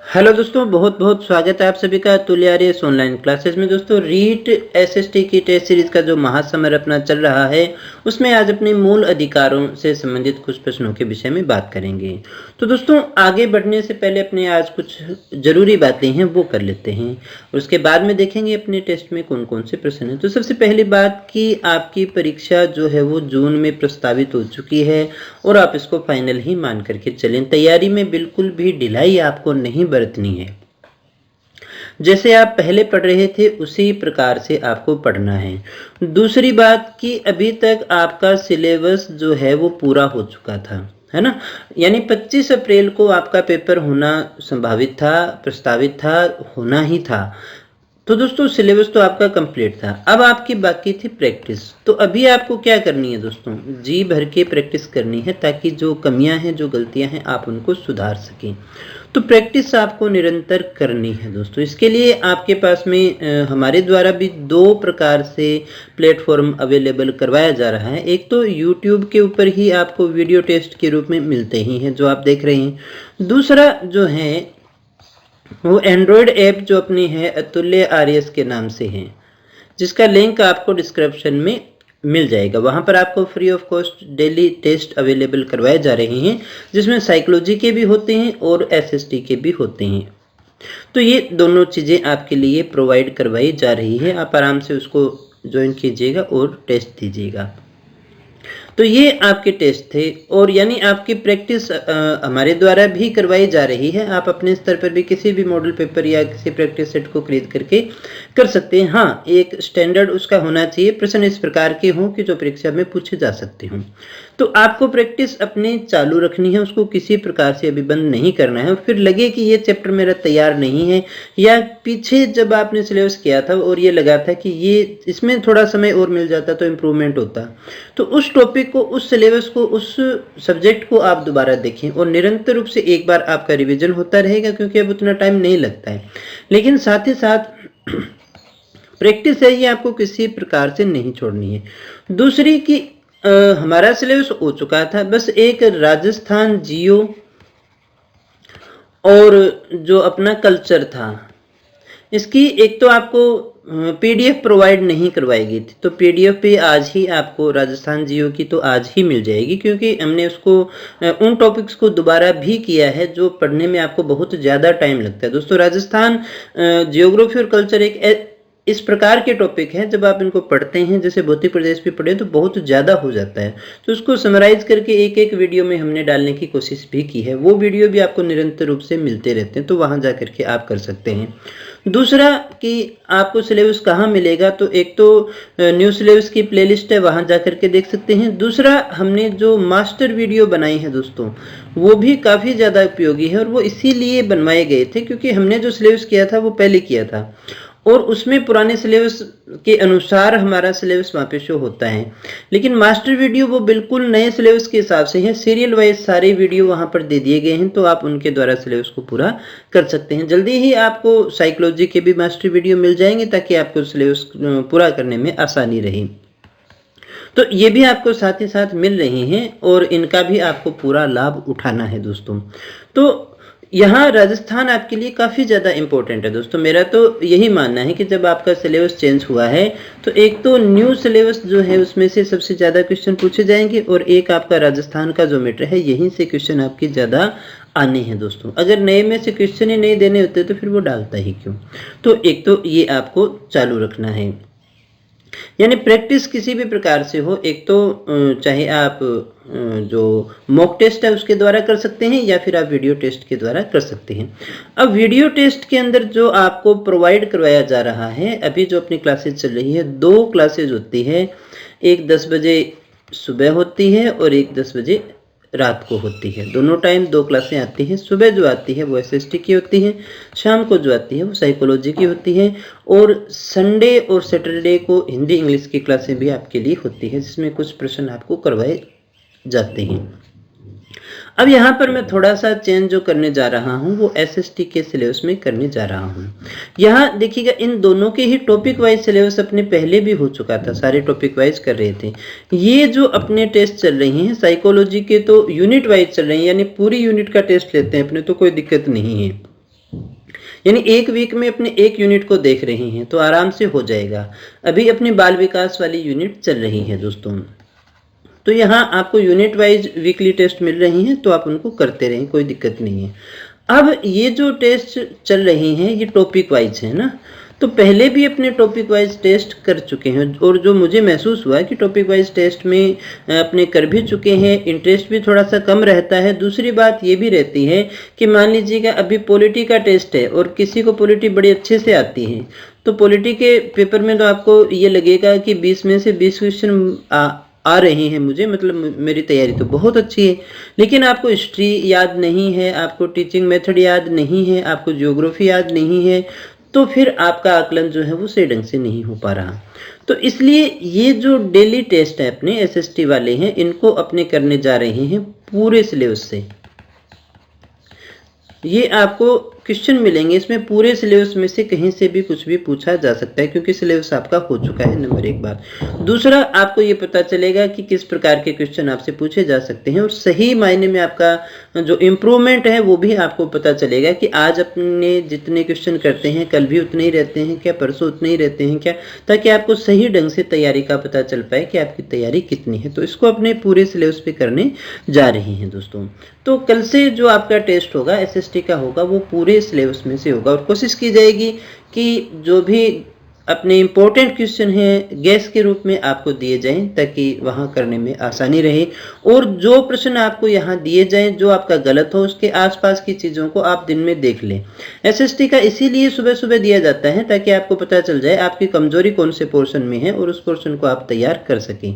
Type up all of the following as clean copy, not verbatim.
Hello दोस्तों, बहुत बहुत स्वागत है आप सभी का तुल्य आर्यस ऑनलाइन क्लासेस में। दोस्तों, रीट एसएसटी की टेस्ट सीरीज का जो महासमर अपना चल रहा है उसमें आज अपने मूल अधिकारों से संबंधित कुछ प्रश्नों के विषय में बात करेंगे। तो दोस्तों, आगे बढ़ने से पहले अपने आज कुछ जरूरी बातें हैं वो कर लेते हैं, उसके बाद में देखेंगे अपने टेस्ट में कौन कौन से प्रश्न हैं। तो सबसे पहली बात कि आपकी परीक्षा जो है वो जून में प्रस्तावित हो चुकी है और आप इसको फाइनल ही मान करके चलें। तैयारी में बिल्कुल भी ढिलाई आपको नहीं बरतनी है। जैसे आप पहले पढ़ रहे थे उसी प्रकार से आपको पढ़ना है। दूसरी बात कि अभी तक आपका सिलेबस जो है वो पूरा हो चुका था, है ना। यानी 25 अप्रैल को आपका पेपर होना संभावित था, प्रस्तावित था, होना ही था। तो दोस्तों, सिलेबस तो आपका कंप्लीट था। अब आपकी बाकी थी प्रैक्टिस। तो अभी आपको क्या करनी है दोस्तों, जी भर के प्रैक्टिस करनी है ताकि जो कमियां हैं, जो गलतियां हैं, आप उनको सुधार सकें। तो प्रैक्टिस आपको निरंतर करनी है दोस्तों। इसके लिए आपके पास में हमारे द्वारा भी दो प्रकार से प्लेटफॉर्म अवेलेबल करवाया जा रहा है। एक तो यूट्यूब के ऊपर ही आपको वीडियो टेस्ट के रूप में मिलते ही हैं जो आप देख रहे हैं। दूसरा जो है वो एंड्रॉयड ऐप जो अपनी है अतुल्य आर्यस के नाम से है, जिसका लिंक आपको डिस्क्रिप्शन में मिल जाएगा। वहां पर आपको free of cost daily test available करवाए जा रहे हैं, जिसमें साइकोलॉजी के भी होते हैं और एसएसटी के भी होते हैं। तो ये दोनों चीज़ें आपके लिए प्रोवाइड करवाई जा रही है। आप आराम से उसको ज्वाइन कीजिएगा और टेस्ट दीजिएगा। तो ये आपके टेस्ट थे और यानी आपकी प्रैक्टिस हमारे द्वारा भी करवाई जा रही है। आप अपने स्तर पर भी किसी भी मॉडल पेपर या किसी प्रैक्टिस सेट को खरीद करके कर सकते हैं। हाँ, एक स्टैंडर्ड उसका होना चाहिए, प्रश्न इस प्रकार के हों कि जो परीक्षा में पूछे जा सकते हों। तो आपको प्रैक्टिस अपनी चालू रखनी है, उसको किसी प्रकार से अभी बंद नहीं करना है। फिर लगे कि ये चैप्टर मेरा तैयार नहीं है, या पीछे जब आपने सिलेबस किया था और ये लगा था कि ये इसमें थोड़ा समय और मिल जाता तो इम्प्रूवमेंट होता, तो उस टॉपिक को, उस सिलेबस को, उस सब्जेक्ट को आप दोबारा देखें और निरंतर रूप से एक बार आपका रिवीजन होता रहेगा, क्योंकि अब उतना टाइम नहीं लगता है। लेकिन साथ ही साथ प्रैक्टिस है ये आपको किसी प्रकार से नहीं छोड़नी है। दूसरी कि हमारा सिलेबस हो चुका था, बस एक राजस्थान जियो और जो अपना कल्चर था, इसकी एक तो आपको पीडीएफ प्रोवाइड नहीं करवाई गई थी। तो पीडीएफ पे आज ही आपको राजस्थान जियो की तो आज ही मिल जाएगी, क्योंकि हमने उसको उन टॉपिक्स को दोबारा भी किया है जो पढ़ने में आपको बहुत ज़्यादा टाइम लगता है। दोस्तों, राजस्थान जियोग्राफी और कल्चर एक इस प्रकार के टॉपिक हैं, जब आप इनको पढ़ते हैं, जैसे भौतिक प्रदेश भी पढ़े, तो बहुत ज़्यादा हो जाता है। तो उसको समराइज करके एक एक वीडियो में हमने डालने की कोशिश भी की है। वो वीडियो भी आपको निरंतर रूप से मिलते रहते हैं, तो वहाँ जा करके आप कर सकते हैं। दूसरा कि आपको सिलेबस कहाँ मिलेगा, तो एक तो न्यू सिलेबस की प्लेलिस्ट है, वहाँ जा करके देख सकते हैं। दूसरा, हमने जो मास्टर वीडियो बनाई है दोस्तों, वो भी काफ़ी ज़्यादा उपयोगी है, और वो इसीलिए बनवाए गए थे क्योंकि हमने जो सिलेबस किया था वो पहले किया था, और उसमें पुराने सिलेबस के अनुसार हमारा सिलेबस वहाँ पे शो होता है। लेकिन मास्टर वीडियो वो बिल्कुल नए सिलेबस के हिसाब से है, सीरियल वाइज सारे वीडियो वहाँ पर दे दिए गए हैं, तो आप उनके द्वारा सिलेबस को पूरा कर सकते हैं। जल्दी ही आपको साइकोलॉजी के भी मास्टर वीडियो मिल जाएंगे ताकि आपको सिलेबस पूरा करने में आसानी रहे। तो ये भी आपको साथ ही साथ मिल रही हैं और इनका भी आपको पूरा लाभ उठाना है दोस्तों। तो यहाँ राजस्थान आपके लिए काफ़ी ज़्यादा इम्पोर्टेंट है दोस्तों। मेरा तो यही मानना है कि जब आपका सिलेबस चेंज हुआ है, तो एक तो न्यू सिलेबस जो है उसमें से सबसे ज़्यादा क्वेश्चन पूछे जाएंगे, और एक आपका राजस्थान का जो मैटर है, यहीं से क्वेश्चन आपके ज़्यादा आने हैं दोस्तों। अगर नए में से क्वेश्चन ही नहीं देने होते तो फिर वो डालता ही क्यों। तो एक तो ये आपको चालू रखना है, यानी प्रैक्टिस किसी भी प्रकार से हो। एक तो चाहे आप जो मॉक टेस्ट है उसके द्वारा कर सकते हैं, या फिर आप वीडियो टेस्ट के द्वारा कर सकते हैं। अब वीडियो टेस्ट के अंदर जो आपको प्रोवाइड करवाया जा रहा है, अभी जो अपनी क्लासेज चल रही है, 2 क्लासेज होती है। एक 10 बजे सुबह होती है और एक 10 बजे रात को होती है। दोनों टाइम 2 क्लासें आती हैं। सुबह जो आती है वो एसएसटी की होती है, शाम को जो आती है वो साइकोलॉजी की होती है, और संडे और सैटरडे को हिंदी इंग्लिश की क्लासें भी आपके लिए होती है, जिसमें कुछ प्रश्न आपको करवाए जाते हैं। अब यहाँ पर मैं थोड़ा सा चेंज जो करने जा रहा हूँ वो एसएसटी के सिलेबस में करने जा रहा हूँ। यहाँ देखिएगा, इन दोनों के ही टॉपिक वाइज सिलेबस अपने पहले भी हो चुका था, सारे टॉपिक वाइज कर रहे थे। ये जो अपने टेस्ट चल रही हैं साइकोलॉजी के, तो यूनिट वाइज चल रही हैं, यानी पूरी यूनिट का टेस्ट लेते हैं अपने, तो कोई दिक्कत नहीं है। यानी एक वीक में अपने एक यूनिट को देख रहे हैं तो आराम से हो जाएगा। अभी अपनी बाल विकास वाली यूनिट चल रही है दोस्तों, तो यहाँ आपको यूनिट वाइज वीकली टेस्ट मिल रही हैं तो आप उनको करते रहें, कोई दिक्कत नहीं है। अब ये जो टेस्ट चल रही हैं ये टॉपिक वाइज है ना, तो पहले भी अपने टॉपिक वाइज टेस्ट कर चुके हैं और जो मुझे महसूस हुआ कि टॉपिक वाइज टेस्ट में अपने कर भी चुके हैं, इंटरेस्ट भी थोड़ा सा कम रहता है। दूसरी बात ये भी रहती है कि मान लीजिएगा अभी पॉलिटी का टेस्ट है और किसी को पॉलिटी बड़ी अच्छे से आती है, तो पॉलिटी के पेपर में तो आपको ये लगेगा कि 20 में से 20 क्वेश्चन आ रहे हैं मुझे, मतलब मेरी तैयारी तो बहुत अच्छी है। लेकिन आपको हिस्ट्री याद नहीं है, आपको टीचिंग मेथड याद नहीं है, आपको ज्योग्राफी याद नहीं है, तो फिर आपका आकलन जो है वो सही ढंग से नहीं हो पा रहा। तो इसलिए ये जो डेली टेस्ट है अपने एसएसटी वाले हैं, इनको अपने करने जा रहे हैं पूरे सिलेबस से। ये आपको क्वेश्चन मिलेंगे इसमें पूरे सिलेबस में से कहीं से भी कुछ भी पूछा जा सकता है, क्योंकि सिलेबस आपका हो चुका है, नंबर एक बात। दूसरा, आपको ये पता चलेगा कि किस प्रकार के क्वेश्चन आपसे पूछे जा सकते हैं और सही मायने में आपका जो इम्प्रूवमेंट है वो भी आपको पता चलेगा कि आज अपने जितने क्वेश्चन करते हैं कल भी उतने ही रहते हैं क्या, परसों उतने ही रहते हैं क्या, ताकि आपको सही ढंग से तैयारी का पता चल पाए कि आपकी तैयारी कितनी है। तो इसको अपने पूरे सिलेबस पे करने जा रहे हैं दोस्तों। तो कल से जो आपका टेस्ट होगा एसएसटी का होगा वो पूरे सिलेबस में से होगा और कोशिश की जाएगी कि जो भी अपने इम्पोर्टेंट क्वेश्चन हैं गैस के रूप में आपको दिए जाएं, ताकि वहां करने में आसानी रहे। और जो प्रश्न आपको यहाँ दिए जाएं जो आपका गलत हो, उसके आसपास की चीज़ों को आप दिन में देख लें। एसएसटी का इसीलिए सुबह सुबह दिया जाता है ताकि आपको पता चल जाए आपकी कमजोरी कौन से पोर्शन में है और उस पोर्शन को आप तैयार कर सकें।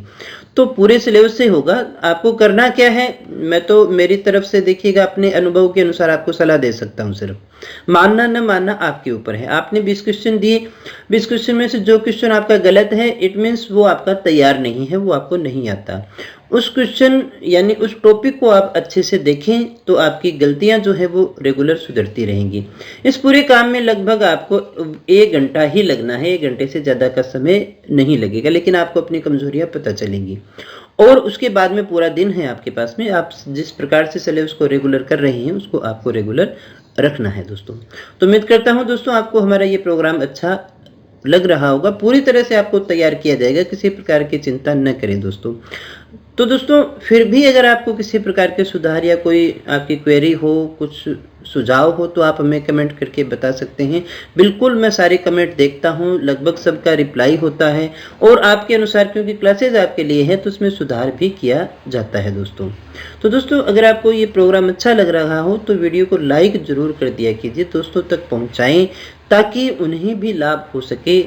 तो पूरे सिलेबस से होगा। आपको करना क्या है, मैं तो मेरी तरफ से देखिएगा अपने अनुभव के अनुसार आपको सलाह दे सकता हूँ। सिर्फ मानना न मानना आपके ऊपर है। आपने 20 क्वेश्चन दिए, 20 क्वेश्चन में से जो क्वेश्चन आपका गलत है, इट मीन्स वो आपका तैयार नहीं है, वो आपको नहीं आता। उस क्वेश्चन यानी उस टॉपिक को आप अच्छे से देखें तो आपकी गलतियां जो है वो रेगुलर सुधरती रहेंगी। इस पूरे काम में लगभग आपको 1 घंटा ही लगना है, 1 घंटे से ज़्यादा का समय नहीं लगेगा, लेकिन आपको अपनी कमजोरियां पता चलेंगी। और उसके बाद में पूरा दिन है आपके पास में, आप जिस प्रकार से सिलेबस को रेगुलर कर रहे हैं उसको आपको रेगुलर रखना है दोस्तों। तो उम्मीद करता हूं दोस्तों आपको हमारा ये प्रोग्राम अच्छा लग रहा होगा। पूरी तरह से आपको तैयार किया जाएगा, किसी प्रकार की चिंता न करें दोस्तों। तो दोस्तों फिर भी अगर आपको किसी प्रकार के सुधार या कोई आपकी क्वेरी हो, कुछ सुझाव हो, तो आप हमें कमेंट करके बता सकते हैं। बिल्कुल मैं सारे कमेंट देखता हूं, लगभग सबका रिप्लाई होता है और आपके अनुसार, क्योंकि क्लासेज आपके लिए है तो उसमें सुधार भी किया जाता है दोस्तों। तो दोस्तों अगर आपको ये प्रोग्राम अच्छा लग रहा हो तो वीडियो को लाइक जरूर कर दिया कीजिए, दोस्तों तक पहुंचाएं ताकि उन्हें भी लाभ हो सके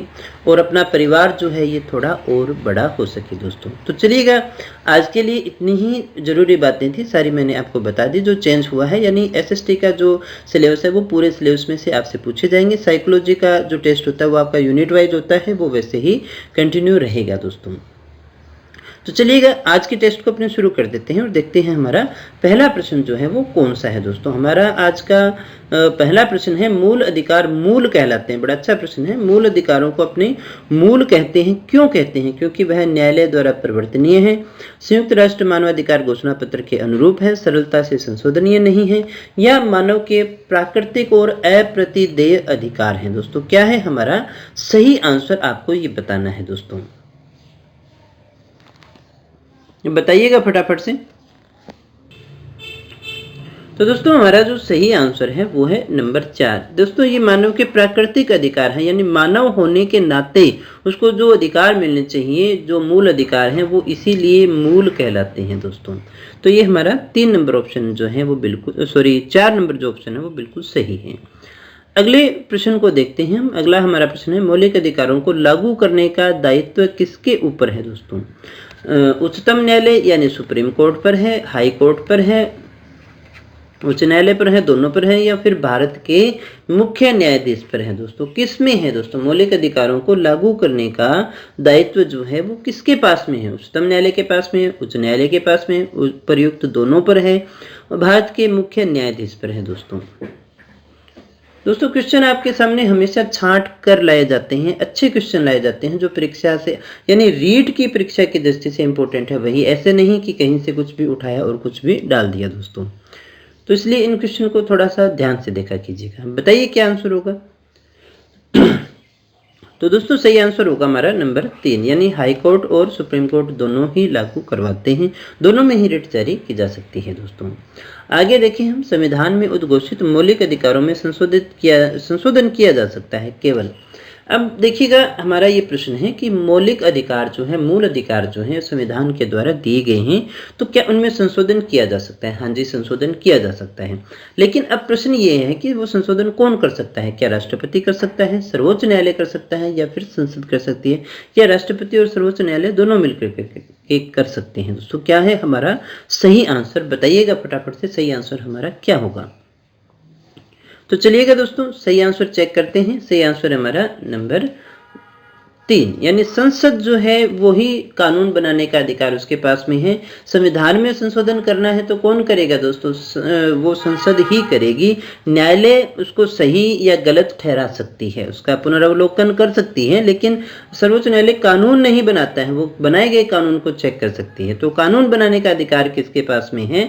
और अपना परिवार जो है ये थोड़ा और बड़ा हो सके दोस्तों। तो चलिएगा, आज के लिए इतनी ही ज़रूरी बातें थी, सारी मैंने आपको बता दी। जो चेंज हुआ है यानी एसएसटी का जो सिलेबस है वो पूरे सिलेबस में से आपसे पूछे जाएंगे। साइकोलॉजी का जो टेस्ट होता है वो आपका यूनिट वाइज होता है, वो वैसे ही कंटिन्यू रहेगा दोस्तों। तो चलिएगा आज के टेस्ट को अपने शुरू कर देते हैं और देखते हैं हमारा पहला प्रश्न जो है वो कौन सा है दोस्तों। हमारा आज का पहला प्रश्न है, मूल अधिकार मूल कहलाते हैं। बड़ा अच्छा प्रश्न है। मूल अधिकारों को अपने मूल कहते हैं, क्यों कहते हैं? क्योंकि वह न्यायालय द्वारा परिवर्तनीय है, संयुक्त राष्ट्र मानवाधिकार घोषणा पत्र के अनुरूप है, सरलता से संशोधनीय नहीं है, या मानव के प्राकृतिक और अप्रतिदेय अधिकार हैं। दोस्तों क्या है हमारा सही आंसर, आपको ये बताना है दोस्तों। बताइएगा फटाफट से। तो दोस्तों हमारा जो सही आंसर है वो है नंबर 4। दोस्तों ये मानव के प्राकृतिक अधिकार है, यानी मानव होने के नाते उसको जो अधिकार मिलने चाहिए, जो मूल अधिकार हैं, वो इसीलिए मूल कहलाते हैं दोस्तों। तो ये हमारा 3 नंबर ऑप्शन जो है वो बिल्कुल 4 नंबर जो ऑप्शन है वो बिल्कुल सही है। अगले प्रश्न को देखते हैं हम। अगला हमारा प्रश्न है, मौलिक अधिकारों को लागू करने का दायित्व किसके ऊपर है दोस्तों? उच्चतम न्यायालय यानी सुप्रीम कोर्ट पर है, हाई कोर्ट पर है, उच्च न्यायालय पर है, दोनों पर है, या फिर भारत के मुख्य न्यायाधीश पर है? दोस्तों किस में है दोस्तों? मौलिक अधिकारों को लागू करने का दायित्व जो है वो किसके पास में है? उच्चतम न्यायालय के पास में है, उच्च न्यायालय के पास में, उपर्युक्त दोनों पर है, और भारत के मुख्य न्यायाधीश पर है दोस्तों क्वेश्चन आपके सामने हमेशा छांट कर लाए जाते हैं, अच्छे क्वेश्चन लाए जाते हैं जो परीक्षा से यानी रीट की परीक्षा की दृष्टि से इंपॉर्टेंट है। वही ऐसे नहीं कि कहीं से कुछ भी उठाया और कुछ भी डाल दिया दोस्तों। तो इसलिए इन क्वेश्चन को थोड़ा सा ध्यान से देखा कीजिएगा। बताइए क्या आंसर होगा। तो दोस्तों सही आंसर होगा हमारा नंबर 3, यानी हाई कोर्ट और सुप्रीम कोर्ट दोनों ही लागू करवाते हैं, दोनों में ही रिट जारी की जा सकती है दोस्तों। आगे देखिए, हम संविधान में उद्घोषित मौलिक अधिकारों में संशोधन किया जा सकता है केवल। अब देखिएगा, हमारा ये प्रश्न है कि मौलिक अधिकार जो है, मूल अधिकार जो है संविधान के द्वारा दिए गए हैं, तो क्या उनमें संशोधन किया जा सकता है। हाँ जी, संशोधन किया जा सकता है। लेकिन अब प्रश्न ये है कि वो संशोधन कौन कर सकता है। क्या राष्ट्रपति कर सकता है, सर्वोच्च न्यायालय कर सकता है, या फिर संसद कर सकती है, या राष्ट्रपति और सर्वोच्च न्यायालय दोनों मिलकर के कर सकते हैं। दोस्तों क्या है हमारा सही आंसर, बताइएगा फटाफट से, सही आंसर हमारा क्या होगा। तो चलिएगा दोस्तों, सही आंसर चेक करते हैं। सही आंसर हमारा नंबर 3, यानी संसद जो है वो ही कानून बनाने का अधिकार उसके पास में है। संविधान में संशोधन करना है तो कौन करेगा दोस्तों, वो संसद ही करेगी। न्यायालय उसको सही या गलत ठहरा सकती है, उसका पुनरावलोकन कर सकती है, लेकिन सर्वोच्च न्यायालय कानून नहीं बनाता है, वो बनाए गए कानून को चेक कर सकती है। तो कानून बनाने का अधिकार किसके पास में है,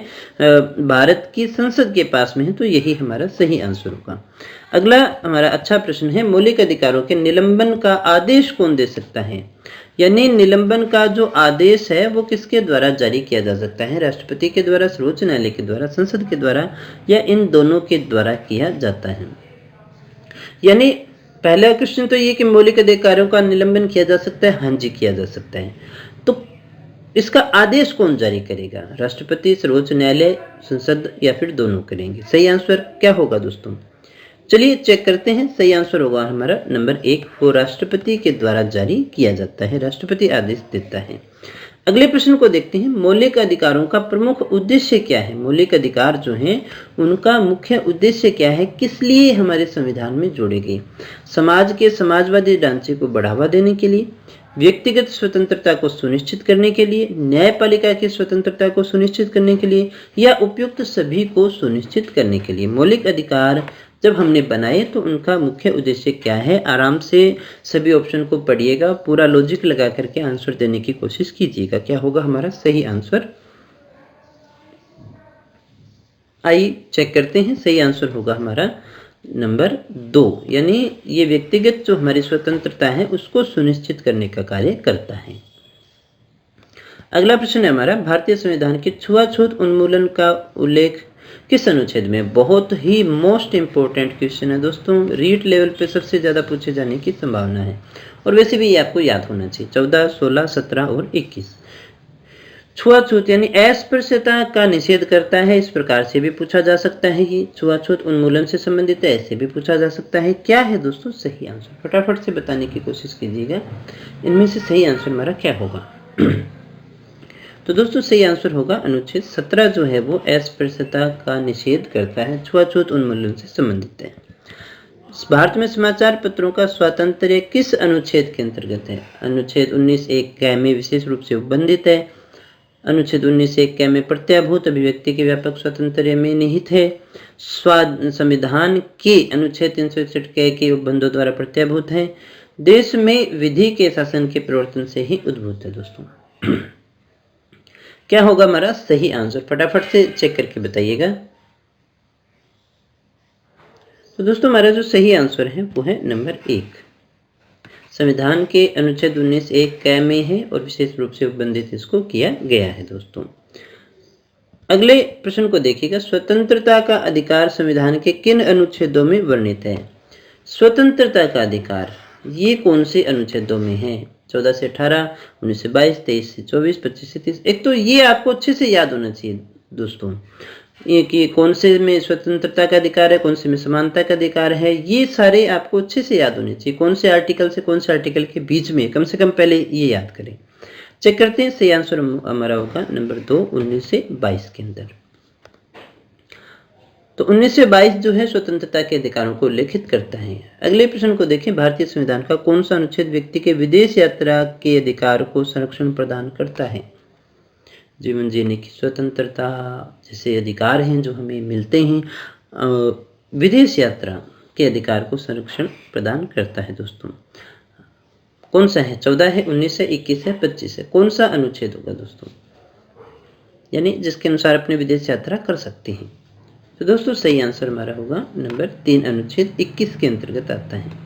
भारत की संसद के पास में है। तो यही हमारा सही आंसर होगा। अगला हमारा अच्छा प्रश्न है, मौलिक अधिकारों के निलंबन का आदेश कौन दे सकता है। यानी निलंबन का जो आदेश है वो किसके द्वारा जारी किया जा सकता है, राष्ट्रपति के द्वारा, सर्वोच्च न्यायालय के द्वारा, संसद के द्वारा, या इन दोनों के द्वारा किया जाता है। यानी पहला क्वेश्चन तो ये कि मौलिक अधिकारों का निलंबन किया जा सकता है। हाँ जी, किया जा सकता है। तो इसका आदेश कौन जारी करेगा, राष्ट्रपति, सर्वोच्च न्यायालय, संसद, या फिर दोनों करेंगे। सही आंसर क्या होगा दोस्तों, चलिए चेक करते हैं। सही आंसर होगा हमारा नंबर 1, वो राष्ट्रपति के द्वारा जारी किया जाता है, राष्ट्रपति आदेश देता है। अगले प्रश्न को देखते हैं, मौलिक अधिकारों का प्रमुख उद्देश्य क्या है। मौलिक अधिकार जो हैं उनका मुख्य उद्देश्य क्या है, किस लिए हमारे संविधान में जोड़े गए। समाज के समाजवादी ढांचे को बढ़ावा देने के लिए, व्यक्तिगत स्वतंत्रता को सुनिश्चित करने के लिए, न्यायपालिका की स्वतंत्रता को सुनिश्चित करने के लिए, या उपयुक्त सभी को सुनिश्चित करने के लिए। मौलिक अधिकार जब हमने बनाए तो उनका मुख्य उद्देश्य क्या है। आराम से सभी ऑप्शन को पढ़िएगा, पूरा लॉजिक लगा करके आंसर देने की कोशिश कीजिएगा। क्या होगा हमारा सही आंसर, आइए चेक करते हैं। सही आंसर होगा हमारा नंबर 2, यानी ये व्यक्तिगत जो हमारी स्वतंत्रता है उसको सुनिश्चित करने का कार्य करता है। अगला प्रश्न है हमारा, भारतीय संविधान के छुआछूत उन्मूलन का उल्लेख किस अनुच्छेद में। बहुत ही मोस्ट इंपोर्टेंट क्वेश्चन है दोस्तों, रीट लेवल पे सबसे ज्यादा पूछे जाने की संभावना है, और वैसे भी ये आपको याद होना चाहिए। 14, 16, 17 और 21। छुआछूत यानी अस्पृश्यता का निषेध करता है, इस प्रकार से भी पूछा जा सकता है। ये छुआछूत उन्मूलन से संबंधित है, ऐसे भी पूछा जा सकता है। क्या है दोस्तों सही आंसर, फटाफट से बताने की कोशिश कीजिएगा, इनमें से सही आंसर हमारा क्या होगा। तो दोस्तों सही आंसर होगा अनुच्छेद 17 जो है वो अस्पृश्यता का निषेध करता है, छुआछूत उन्मूलन से संबंधित है। भारत में समाचार पत्रों का स्वातंत्र्य किस अनुच्छेद के अंतर्गत है। अनुच्छेद 19(1) क में विशेष रूप से उपबंधित है। अनुच्छेद 19(1) क में प्रत्याभूत अभिव्यक्ति के व्यापक स्वातंत्र्य में निहित है। संविधान के अनुच्छेद 361 क के उपबंधों द्वारा प्रत्याभूत है। देश में विधि के शासन के प्रवर्तन से ही उद्भूत है। दोस्तों क्या होगा हमारा सही आंसर, फटाफट से चेक करके बताइएगा। तो दोस्तों हमारा जो सही आंसर है वो है नंबर 1, संविधान के अनुच्छेद 19(1) क में है और विशेष रूप से उपबंधित इसको किया गया है। दोस्तों अगले प्रश्न को देखिएगा, स्वतंत्रता का अधिकार संविधान के किन अनुच्छेदों में वर्णित है। स्वतंत्रता का अधिकार ये कौन से अनुच्छेदों में है। 14 से 18, 19 से 22, 23 से 24, 25 से 30। एक तो ये आपको अच्छे से याद होना चाहिए दोस्तों, ये कि कौन से में स्वतंत्रता का अधिकार है, कौन से में समानता का अधिकार है, ये सारे आपको अच्छे से याद होने चाहिए। कौन से आर्टिकल से कौन से आर्टिकल के बीच में, कम से कम पहले ये याद करें। चेक करते हैं, सही आंसर हमारा होगा नंबर 2, 19 से 22 के अंदर। तो 19 से 22 जो है स्वतंत्रता के अधिकारों को उल्लेखित करता है। अगले प्रश्न को देखें, भारतीय संविधान का कौन सा अनुच्छेद व्यक्ति के विदेश यात्रा के अधिकार को संरक्षण प्रदान करता है। जीवन जीने की स्वतंत्रता जैसे अधिकार हैं जो हमें मिलते हैं, विदेश यात्रा के अधिकार को संरक्षण प्रदान करता है। दोस्तों कौन सा है, 14 है, 19 है, 21 है, 25 है, कौन सा अनुच्छेद होगा दोस्तों, यानी जिसके अनुसार अपने विदेश यात्रा कर सकते हैं। तो दोस्तों सही आंसर हमारा होगा नंबर 3 अनुच्छेद 21 के अंतर्गत आता है।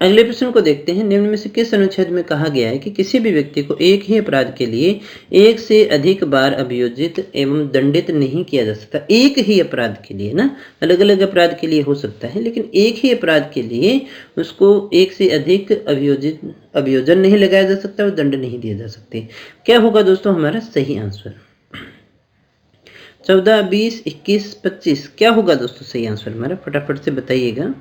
अगले प्रश्न को देखते हैं। निम्न में से किस अनुच्छेद में कहा गया है कि किसी भी व्यक्ति को एक ही अपराध के लिए एक से अधिक बार अभियोजित एवं दंडित नहीं किया जा सकता। एक ही अपराध के लिए ना, अलग अलग अपराध के लिए हो सकता है, लेकिन एक ही अपराध के लिए उसको एक से अधिक अभियोजन नहीं लगाया जा सकता और दंड नहीं दिए जा सकते। क्या होगा दोस्तों हमारा सही आंसर? 14, 20, 21, 25 क्या होगा दोस्तों सही आंसर हमारा? फटाफट से बताइएगा।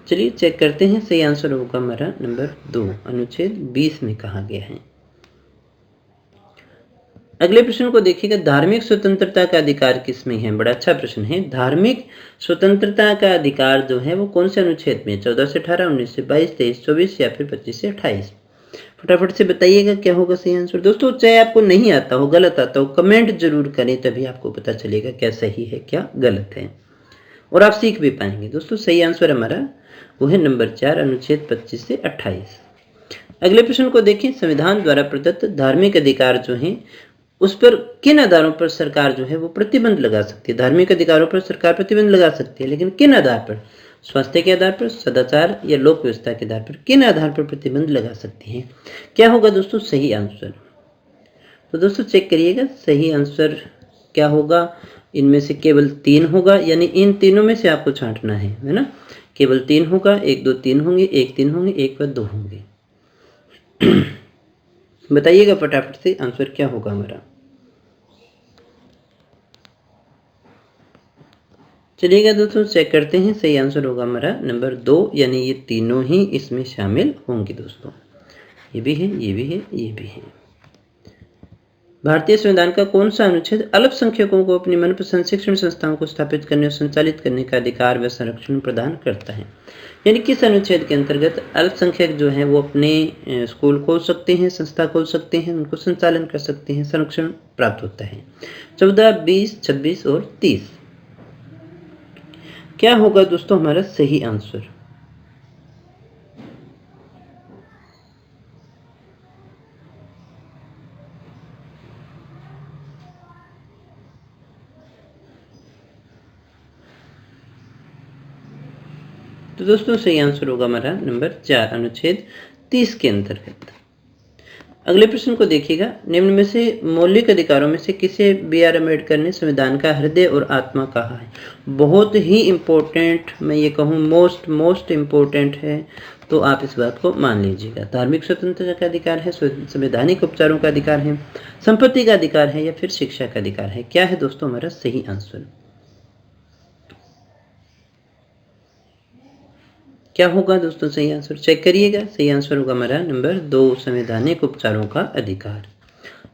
चलिए चेक करते हैं। सही आंसर होगा हमारा नंबर 2 अनुच्छेद 20 में कहा गया है। अगले प्रश्न को देखिएगा। धार्मिक स्वतंत्रता का अधिकार किसमें है? बड़ा अच्छा प्रश्न है। धार्मिक स्वतंत्रता का अधिकार जो है वो कौन से अनुच्छेद में? 14 से 18, 19 से 22, 23, 24 या फिर 25 से 28? फटाफट से बताइएगा क्या होगा सही आंसर। दोस्तों चाहे आपको नहीं आता हो, गलत आता हो, कमेंट जरूर करें, तभी आपको पता चलेगा क्या सही है क्या गलत है, और आप सीख भी पाएंगे। दोस्तों सही आंसर हमारा वो है नंबर 4 अनुच्छेद 25 से 28। अगले प्रश्न को देखें। संविधान द्वारा प्रदत्त धार्मिक अधिकार जो हैं उस पर किन आधारों पर सरकार जो है वो प्रतिबंध लगा सकती है? धार्मिक अधिकारों पर सरकार प्रतिबंध लगा सकती है, लेकिन किन आधार पर? स्वास्थ्य के आधार पर, सदाचार या लोक व्यवस्था के आधार पर? किन आधार पर प्रतिबंध लगा सकती है? क्या होगा दोस्तों सही आंसर? तो दोस्तों चेक करिएगा सही आंसर क्या होगा। इनमें से केवल 3 होगा, यानी इन तीनों में से आपको छांटना है ना। केवल 3 होगा, 1, 2, 3 होंगे, 1, 3 होंगे, 1 व 2 होंगे। बताइएगा फटाफट से आंसर क्या होगा हमारा। चलिएगा दोस्तों चेक करते हैं। सही आंसर होगा हमारा नंबर 2, यानी ये तीनों ही इसमें शामिल होंगे दोस्तों। ये भी है, ये भी है, ये भी है। भारतीय संविधान का कौन सा अनुच्छेद अल्पसंख्यकों को अपनी मनपसंद शिक्षण संस्थाओं को स्थापित करने और संचालित करने का अधिकार व संरक्षण प्रदान करता है? यानी किस अनुच्छेद के अंतर्गत अल्पसंख्यक जो है वो अपने स्कूल खोल सकते हैं, संस्था खोल सकते हैं, उनको संचालन कर सकते हैं, संरक्षण प्राप्त होता है? 14, 20, 26 और 30 क्या होगा दोस्तों हमारा सही आंसर? तो दोस्तों सही आंसर होगा हमारा नंबर 4 अनुच्छेद 30 के अंतर्गत। अगले प्रश्न को देखिएगा। निम्न में से मौलिक अधिकारों में से किसे B.R. अम्बेडकर ने संविधान का हृदय और आत्मा कहा है? बहुत ही इम्पोर्टेंट, मैं ये कहूँ मोस्ट इम्पोर्टेंट है, तो आप इस बात को मान लीजिएगा। धार्मिक स्वतंत्रता का अधिकार है, संवैधानिक उपचारों का अधिकार है, संपत्ति का अधिकार है या फिर शिक्षा का अधिकार है? क्या है दोस्तों हमारा सही आंसर? क्या होगा दोस्तों सही आंसर? चेक करिएगा। सही आंसर होगा हमारा नंबर 2 संवैधानिक उपचारों का अधिकार।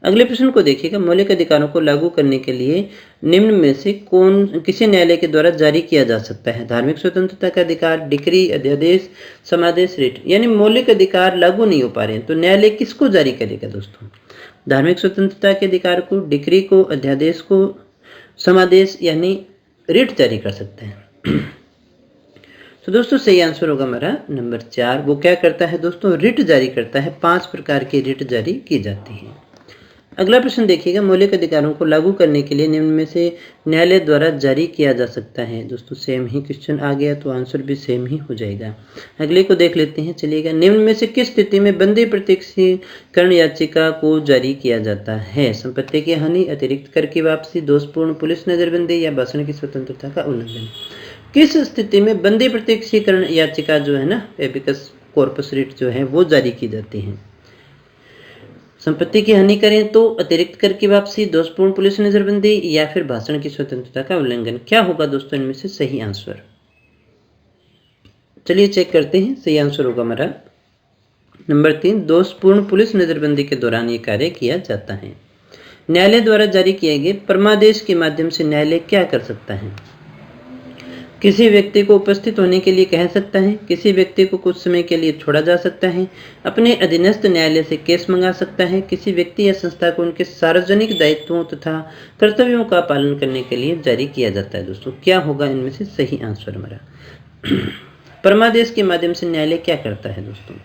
अगले प्रश्न को देखिएगा। मौलिक अधिकारों को लागू करने के लिए निम्न में से किसी न्यायालय के द्वारा जारी किया जा सकता है? धार्मिक स्वतंत्रता का अधिकार, डिक्री, अध्यादेश, समादेश, रिट। यानी मौलिक अधिकार लागू नहीं हो पा रहे हैं तो न्यायालय किसको जारी करेगा दोस्तों? धार्मिक स्वतंत्रता के अधिकार को, डिक्री को, अध्यादेश को, समादेश यानी रिट जारी कर सकते हैं। तो दोस्तों सही आंसर होगा हमारा नंबर 4। वो क्या करता है दोस्तों? रिट जारी करता है। 5 प्रकार की रिट जारी की जाती है। अगला प्रश्न देखिएगा। मौलिक अधिकारों को लागू करने के लिए निम्न में से न्यायालय द्वारा जारी किया जा सकता है? दोस्तों सेम ही क्वेश्चन आ गया तो आंसर भी सेम ही हो जाएगा। अगले को देख लेते हैं। चलिएगा। निम्न में से किस स्थिति में बंदी प्रत्यक्षीकरण याचिका को जारी किया जाता है? संपत्ति की हानि, अतिरिक्त कर की वापसी, दोषपूर्ण पुलिस नजरबंदी या भाषण की स्वतंत्रता का उल्लंघन? किस स्थिति में बंदी प्रत्यक्षीकरण याचिका जो है ना, एबिकस कॉर्पस रिट जो है वो जारी की जाती है? संपत्ति की हानि करें तो, अतिरिक्त कर की वापसी, दोषपूर्ण पुलिस नजरबंदी या फिर भाषण की स्वतंत्रता का उल्लंघन? क्या होगा दोस्तों इनमें से सही आंसर? चलिए चेक करते हैं। सही आंसर होगा हमारा नंबर 3 दोषपूर्ण पुलिस नजरबंदी के दौरान ये कार्य किया जाता है। न्यायालय द्वारा जारी किए गए परमादेश के माध्यम से न्यायालय क्या कर सकता है? किसी व्यक्ति को उपस्थित होने के लिए कह सकता है, किसी व्यक्ति को कुछ समय के लिए छोड़ा जा सकता है, अपने अधीनस्थ न्यायालय से केस मंगा सकता है, किसी व्यक्ति या संस्था को उनके सार्वजनिक दायित्वों तथा कर्तव्यों का पालन करने के लिए जारी किया जाता है। दोस्तों क्या होगा इनमें से सही आंसर हमारा? परमादेश के माध्यम से न्यायालय क्या करता है दोस्तों?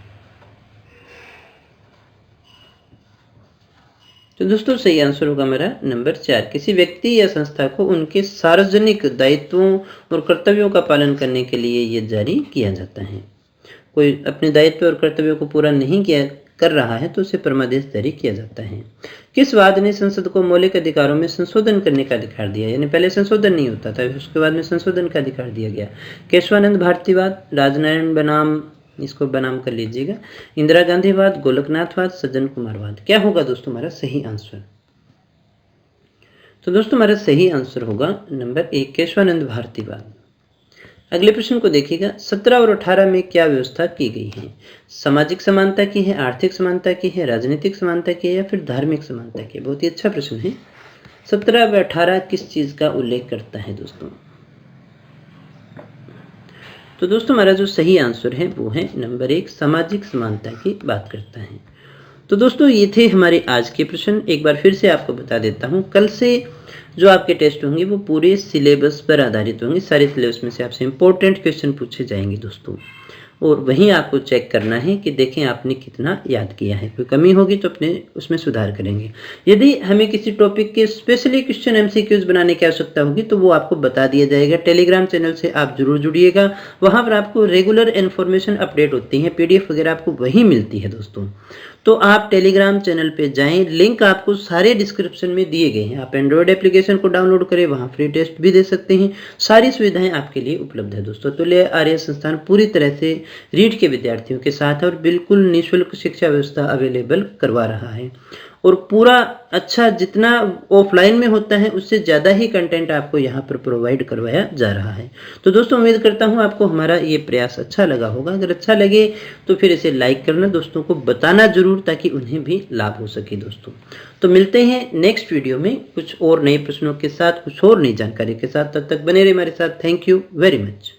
तो दोस्तों सही आंसर होगा हमारा नंबर 4। किसी व्यक्ति या संस्था को उनके सार्वजनिक दायित्वों और कर्तव्यों का पालन करने के लिए ये जारी किया जाता है। कोई अपने दायित्व और कर्तव्यों को पूरा नहीं कर रहा है तो उसे परमादेश जारी किया जाता है। किस वाद ने संसद को मौलिक अधिकारों में संशोधन करने का अधिकार दिया? यानी पहले संशोधन नहीं होता था, उसके बाद में संशोधन का अधिकार दिया गया। केशवानंद भारतीवाद, राजनारायण बनाम, इसको बनाम कर लीजिएगा, इंदिरा गांधीवाद, गोलकनाथवाद, सज्जन कुमारवाद। क्या होगा दोस्तों हमारा सही आंसर? तो दोस्तों हमारा सही आंसर होगा नंबर 1 केशवानंद भारतीवाद। अगले प्रश्न को देखिएगा, 17 और 18 में क्या व्यवस्था की गई है? सामाजिक समानता की है, आर्थिक समानता की है, राजनीतिक समानता की है या फिर धार्मिक समानता की है? बहुत ही अच्छा प्रश्न है। 17 व 18 किस चीज का उल्लेख करता है दोस्तों? तो दोस्तों हमारा जो सही आंसर है वो है नंबर 1 सामाजिक समानता की बात करता है। तो दोस्तों ये थे हमारे आज के प्रश्न। एक बार फिर से आपको बता देता हूँ, कल से जो आपके टेस्ट होंगे वो पूरे सिलेबस पर आधारित होंगे। सारे सिलेबस में से आपसे इंपॉर्टेंट क्वेश्चन पूछे जाएंगे दोस्तों, और वहीं आपको चेक करना है कि देखें आपने कितना याद किया है। कोई कमी होगी तो अपने उसमें सुधार करेंगे। यदि हमें किसी टॉपिक के स्पेशली क्वेश्चन एमसीक्यूज बनाने की आवश्यकता होगी तो वो आपको बता दिया जाएगा। टेलीग्राम चैनल से आप जरूर जुड़िएगा, वहाँ पर आपको रेगुलर इन्फॉर्मेशन अपडेट होती है, पीडीएफ वगैरह आपको वहीं मिलती है दोस्तों। तो आप टेलीग्राम चैनल पे जाएं, लिंक आपको सारे डिस्क्रिप्शन में दिए गए हैं। आप एंड्रॉयड एप्लीकेशन को डाउनलोड करें, वहाँ फ्री टेस्ट भी दे सकते हैं। सारी सुविधाएं आपके लिए उपलब्ध है दोस्तों। तुल्य आर्य संस्थान पूरी तरह से रीट के विद्यार्थियों के साथ और बिल्कुल निःशुल्क शिक्षा व्यवस्था अवेलेबल करवा रहा है, और पूरा अच्छा जितना ऑफलाइन में होता है उससे ज़्यादा ही कंटेंट आपको यहाँ पर प्रोवाइड करवाया जा रहा है। तो दोस्तों उम्मीद करता हूँ आपको हमारा ये प्रयास अच्छा लगा होगा। अगर अच्छा लगे तो फिर इसे लाइक करना, दोस्तों को बताना जरूर, ताकि उन्हें भी लाभ हो सके दोस्तों। तो मिलते हैं नेक्स्ट वीडियो में कुछ और नए प्रश्नों के साथ, कुछ और नई जानकारी के साथ। तब तक बने रहिए हमारे साथ। Thank you very much.